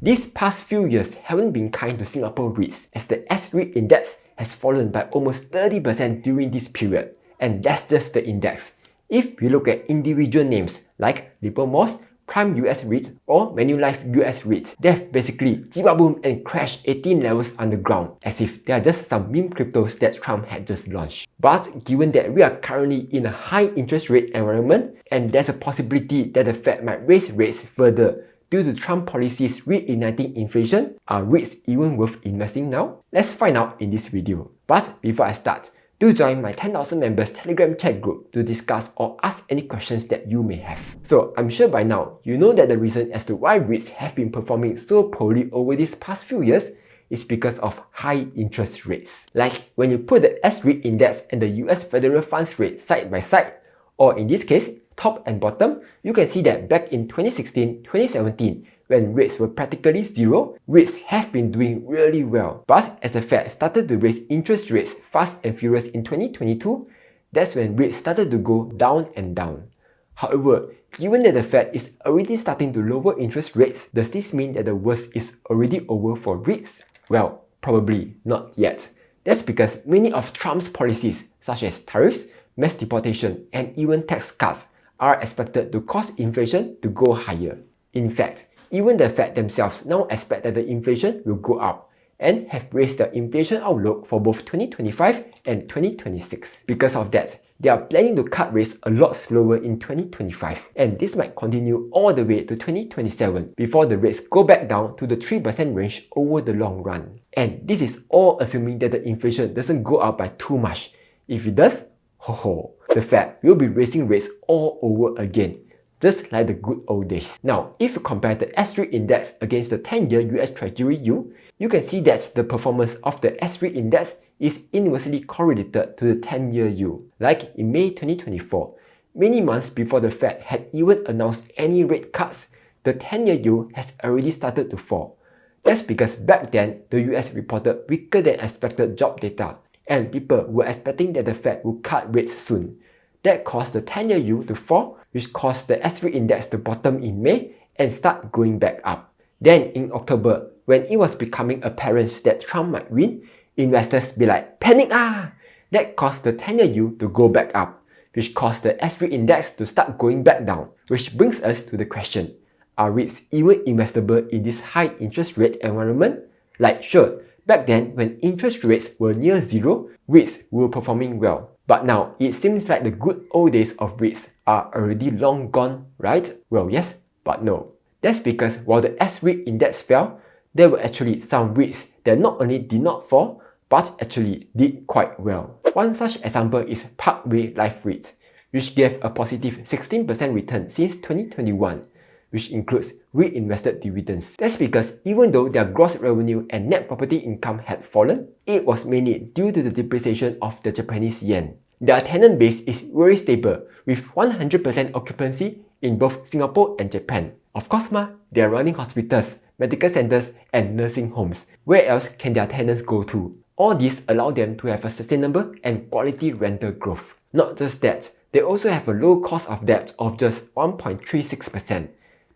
These past few years haven't been kind to Singapore REITs, as the S-REIT index has fallen by almost 30% during this period. And that's just the index. If we look at individual names like Livermore's, Prime US REITs or Manulife US REITs, they've basically jibaboom and crashed 18 levels underground, as if they are just some meme cryptos that Trump had just launched. But given that we are currently in a high interest rate environment, and there's a possibility that the Fed might raise rates further due to Trump policies reigniting inflation, are REITs even worth investing now? Let's find out in this video. But before I start, do join my 10,000 members Telegram chat group to discuss or ask any questions that you may have. So I'm sure by now, you know that the reason as to why REITs have been performing so poorly over these past few years is because of high interest rates. Like when you put the S-REIT index and the US federal funds rate side by side, or in this case, top and bottom, you can see that back in 2016-2017, when rates were practically zero, REITs have been doing really well. But as the Fed started to raise interest rates fast and furious in 2022, that's when REITs started to go down and down. However, given that the Fed is already starting to lower interest rates, does this mean that the worst is already over for REITs? Well, probably not yet. That's because many of Trump's policies, such as tariffs, mass deportation, and even tax cuts, are expected to cause inflation to go higher. In fact, even the Fed themselves now expect that the inflation will go up and have raised the inflation outlook for both 2025 and 2026. Because of that, they are planning to cut rates a lot slower in 2025, and this might continue all the way to 2027 before the rates go back down to the 3% range over the long run. And this is all assuming that the inflation doesn't go up by too much. If it does, the Fed will be raising rates all over again, just like the good old days. Now, if you compare the S-REIT index against the 10-year US Treasury yield, you can see that the performance of the S-REIT index is inversely correlated to the 10-year yield. Like in May 2024, many months before the Fed had even announced any rate cuts, the 10-year yield has already started to fall. That's because back then, the US reported weaker than expected job data, and people were expecting that the Fed would cut rates soon. That caused the 10-year yield to fall, which caused the S-REIT index to bottom in May and start going back up. Then in October, when it was becoming apparent that Trump might win, investors be like, panic ah! That caused the 10-year yield to go back up, which caused the S-REIT index to start going back down. Which brings us to the question, are REITs even investable in this high interest rate environment? Like sure, back then when interest rates were near zero, REITs were performing well. But now, it seems like the good old days of REITs are already long gone, right? Well, yes, but no. That's because while the S-REIT index fell, there were actually some REITs that not only did not fall, but actually did quite well. One such example is Parkway Life REIT, which gave a positive 16% return since 2021, which includes reinvested dividends. That's because even though their gross revenue and net property income had fallen, it was mainly due to the depreciation of the Japanese yen. Their tenant base is very stable, with 100% occupancy in both Singapore and Japan. Of course they are running hospitals, medical centers, and nursing homes. Where else can their tenants go to? All this allow them to have a sustainable and quality rental growth. Not just that, they also have a low cost of debt of just 1.36%.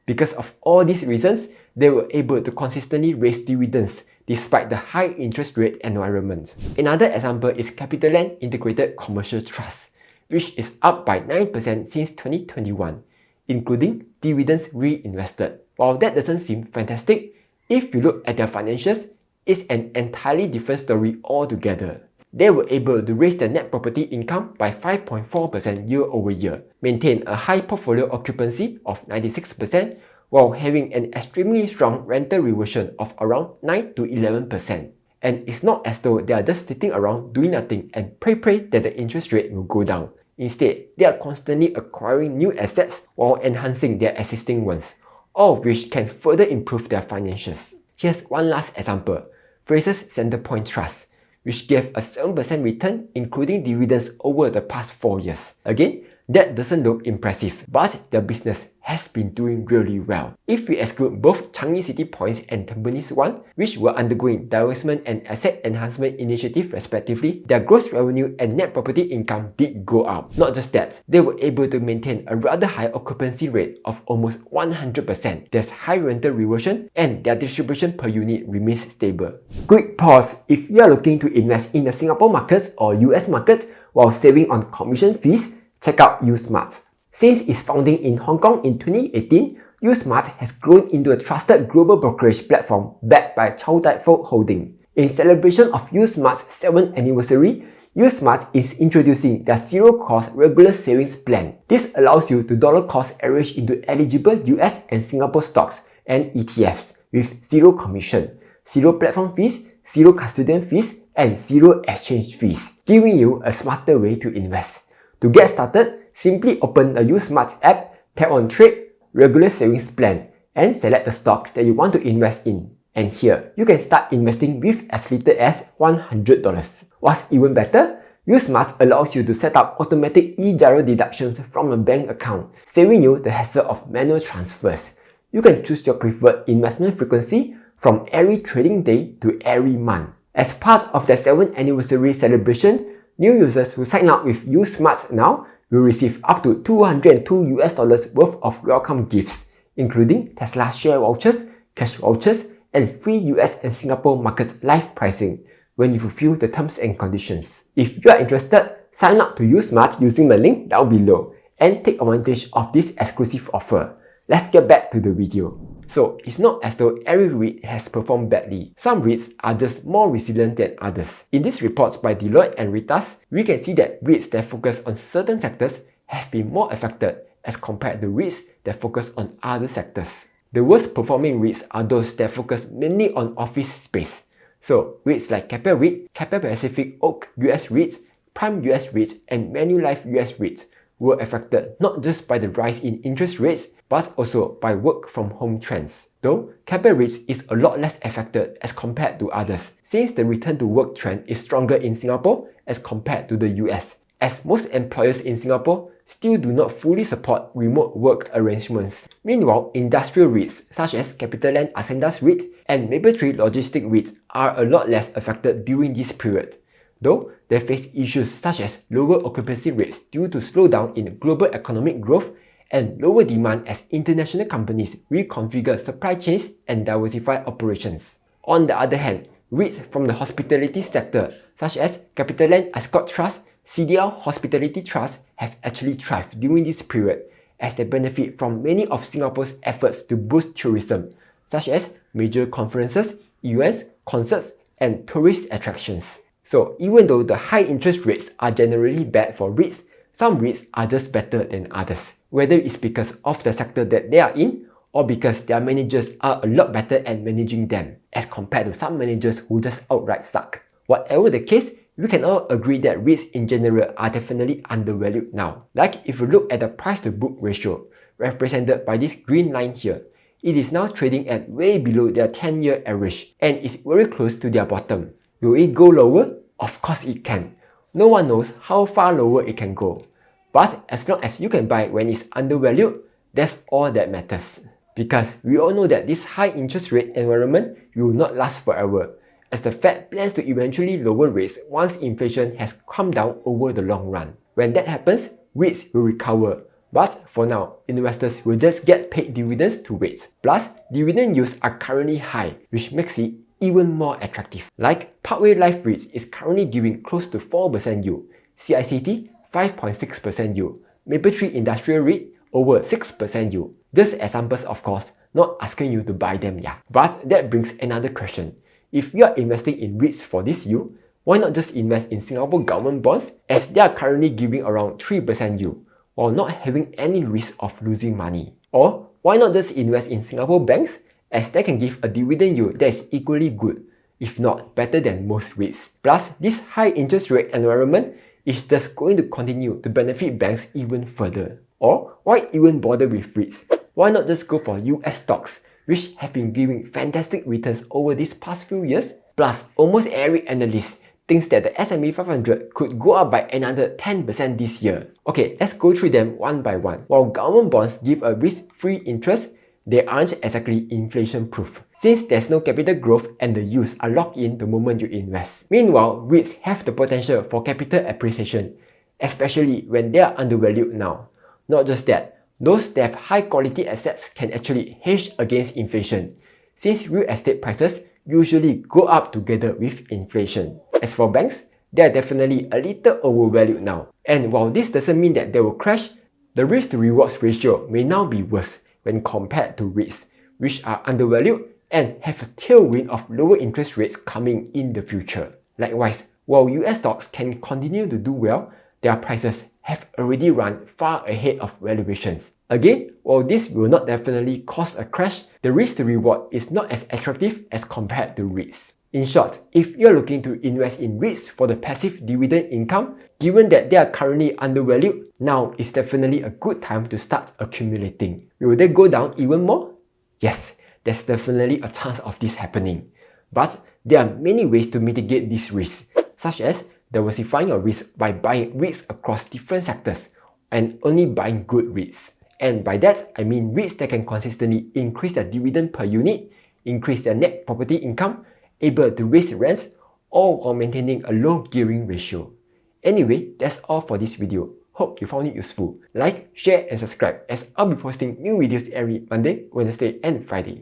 Because of all these reasons, they were able to consistently raise dividends despite the high interest rate environment. Another example is CapitaLand Integrated Commercial Trust, which is up by 9% since 2021, including dividends reinvested. While that doesn't seem fantastic, if you look at their financials, it's an entirely different story altogether. They were able to raise their net property income by 5.4% year over year, maintain a high portfolio occupancy of 96%, while having an extremely strong rental reversion of around 9 to 11%. And it's not as though they are just sitting around doing nothing and pray that the interest rate will go down. Instead, they are constantly acquiring new assets while enhancing their existing ones, all of which can further improve their financials. Here's one last example, Fraser's Centrepoint Trust, which gave a 7% return including dividends over the past 4 years. Again, That doesn't look impressive, but their business has been doing really well. If we exclude both Changi City Points and Tampines 1, which were undergoing divestment and asset enhancement initiative respectively, their gross revenue and net property income did go up. Not just that, they were able to maintain a rather high occupancy rate of almost 100%. There's high rental reversion and their distribution per unit remains stable. Quick pause: if you are looking to invest in the Singapore markets or US market while saving on commission fees, check out USmart. Since its founding in Hong Kong in 2018, USmart has grown into a trusted global brokerage platform backed by Chow Tai Fook Holding. In celebration of USmart's 7th anniversary, USmart is introducing their zero-cost regular savings plan. This allows you to dollar-cost average into eligible US and Singapore stocks and ETFs with zero commission, zero platform fees, zero custodian fees, and zero exchange fees, giving you a smarter way to invest. To get started, simply open the USmart app, tap on Trade, Regular Savings Plan, and select the stocks that you want to invest in. And here, you can start investing with as little as $100. What's even better, USmart allows you to set up automatic e-Giro deductions from a bank account, saving you the hassle of manual transfers. You can choose your preferred investment frequency from every trading day to every month. As part of their 7th anniversary celebration, new users who sign up with USmart now will receive up to $202 worth of welcome gifts, including Tesla share vouchers, cash vouchers, and free US and Singapore markets live pricing when you fulfill the terms and conditions. If you are interested, sign up to USmart using the link down below and take advantage of this exclusive offer. Let's get back to the video. So, it's not as though every REIT has performed badly. Some REITs are just more resilient than others. In these reports by Deloitte and Reuters, we can see that REITs that focus on certain sectors have been more affected as compared to REITs that focus on other sectors. The worst performing REITs are those that focus mainly on office space. So, REITs like Keppel REIT, Keppel Pacific Oak US REITs, Prime US REITs, and Manulife US REITs were affected not just by the rise in interest rates, but also by work from home trends. Though, Keppel REITs is a lot less affected as compared to others, since the return to work trend is stronger in Singapore as compared to the US, as most employers in Singapore still do not fully support remote work arrangements. Meanwhile, industrial REITs such as CapitaLand Ascendas REIT and Mapletree Logistics REIT are a lot less affected during this period, though they face issues such as lower occupancy rates due to slowdown in global economic growth and lower demand as international companies reconfigure supply chains and diversify operations. On the other hand, REITs from the hospitality sector such as CapitaLand Ascott Trust, CDL Hospitality Trust have actually thrived during this period as they benefit from many of Singapore's efforts to boost tourism, such as major conferences, events, concerts, and tourist attractions. So even though the high interest rates are generally bad for REITs, some REITs are just better than others, whether it's because of the sector that they are in or because their managers are a lot better at managing them as compared to some managers who just outright suck. Whatever the case, we can all agree that REITs in general are definitely undervalued now. Like if you look at the price to book ratio, represented by this green line here, it is now trading at way below their 10-year average and is very close to their bottom. Will it go lower? Of course it can. No one knows how far lower it can go. But as long as you can buy when it's undervalued, that's all that matters. Because we all know that this high interest rate environment will not last forever, as the Fed plans to eventually lower rates once inflation has come down over the long run. When that happens, REITs will recover. But for now, investors will just get paid dividends to wait. Plus, dividend yields are currently high, which makes it even more attractive. Like Parkway Life REITs is currently giving close to 4% yield, CICT 5.6% yield, Mapletree Industrial REIT over 6% yield. Just examples of course, not asking you to buy them, yeah. But that brings another question. If you are investing in REITs for this yield, why not just invest in Singapore government bonds as they are currently giving around 3% yield while not having any risk of losing money? Or why not just invest in Singapore banks as they can give a dividend yield that is equally good, if not better than most REITs. Plus, this high interest rate environment is just going to continue to benefit banks even further. Or why even bother with REITs? Why not just go for US stocks, which have been giving fantastic returns over these past few years? Plus, almost every analyst thinks that the S&P 500 could go up by another 10% this year. Okay, let's go through them one by one. While government bonds give a risk-free interest, they aren't exactly inflation-proof, since there's no capital growth and the yields are locked in the moment you invest. Meanwhile, REITs have the potential for capital appreciation, especially when they are undervalued now. Not just that, those that have high-quality assets can actually hedge against inflation, since real estate prices usually go up together with inflation. As for banks, they are definitely a little overvalued now. And while this doesn't mean that they will crash, the risk to rewards ratio may now be worse when compared to REITs, which are undervalued and have a tailwind of lower interest rates coming in the future. Likewise, while US stocks can continue to do well, their prices have already run far ahead of valuations. Again, while this will not definitely cause a crash, the risk to reward is not as attractive as compared to REITs. In short, if you're looking to invest in REITs for the passive dividend income, given that they are currently undervalued, now is definitely a good time to start accumulating. Will they go down even more? Yes, there's definitely a chance of this happening. But there are many ways to mitigate this risk, such as diversifying your risk by buying REITs across different sectors and only buying good REITs. And by that, I mean REITs that can consistently increase their dividend per unit, increase their net property income, able to raise rents, all while maintaining a low gearing ratio. Anyway, that's all for this video. Hope you found it useful. Like, share and subscribe, as I'll be posting new videos every Monday, Wednesday and Friday.